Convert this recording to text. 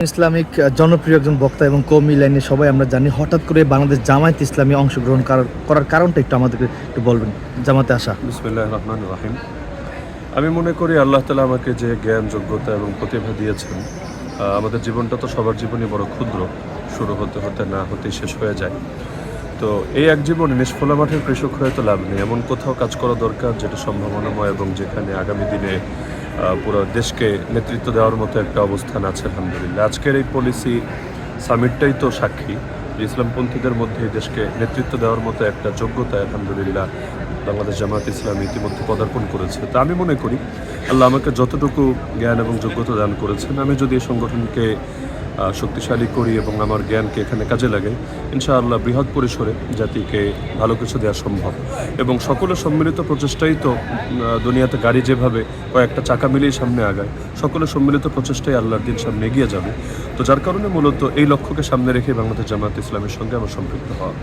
Islamic জনপ্রিয় একজন বক্তা এবং কওমি লাইনে সবাই আমরা জানি। হঠাৎ করে বাংলাদেশ জামায়াত ইসলামী অংশগ্রহণ করার কারণটা একটু আমাদেরকে একটু বলবেন, জামাতে আসা। বিসমিল্লাহির রহমানির রহিম। আমি মনে করি আল্লাহ তাআলা আমাকে যে জ্ঞান, যোগ্যতা এবং প্রতিভা দিয়েছেন, আমাদের জীবনটা তো সবার জীবনই বড় ক্ষুদ্র, শুরু হতে হতে না হতেই শেষ হয়ে যায়। তো এই এক জীবনে নিষ্ফলা মাঠের কৃষক হয়ে তো লাভ নেই। এমন কোথাও কাজ করা দরকার যেটা সম্ভাবনাময় এবং যেখানে আগামী দিনে পুরো দেশকে নেতৃত্ব দেওয়ার মতো একটা অবস্থান আছে। আলহামদুলিল্লাহ আজকের এই পলিসি সামিটটাই তো সাক্ষী যে ইসলামপন্থীদের মধ্যে দেশকে নেতৃত্ব দেওয়ার মতো একটা যোগ্যতা আলহামদুলিল্লাহ বাংলাদেশ জামায়াত ইসলামী ইতিমধ্যে পদার্পণ করেছে। তো আমি মনে করি আল্লাহ আমাকে যতটুকু জ্ঞান এবং যোগ্যতা দান করেছেন, আমি যদি এই সংগঠনকে শক্তিশালী করি এবং আমার জ্ঞানকে এখানে কাজে লাগাই, ইনশাআল্লাহ বৃহৎ পরিসরে জাতিকে ভালো কিছু দেওয়া সম্ভব। এবং সকলের সম্মিলিত প্রচেষ্টাই তো দুনিয়াতে গাড়ি যেভাবে কয়েকটা চাকা মিলিয়ে সামনে আগায়, সকলের সম্মিলিত প্রচেষ্টাই আল্লাহর দিন সামনে এগিয়ে যাবে। তো যার কারণে মূলত এই লক্ষ্যকে সামনে রেখে বাংলাদেশ জামায়াত ইসলামের সঙ্গে আমার সম্পৃক্ত হওয়া।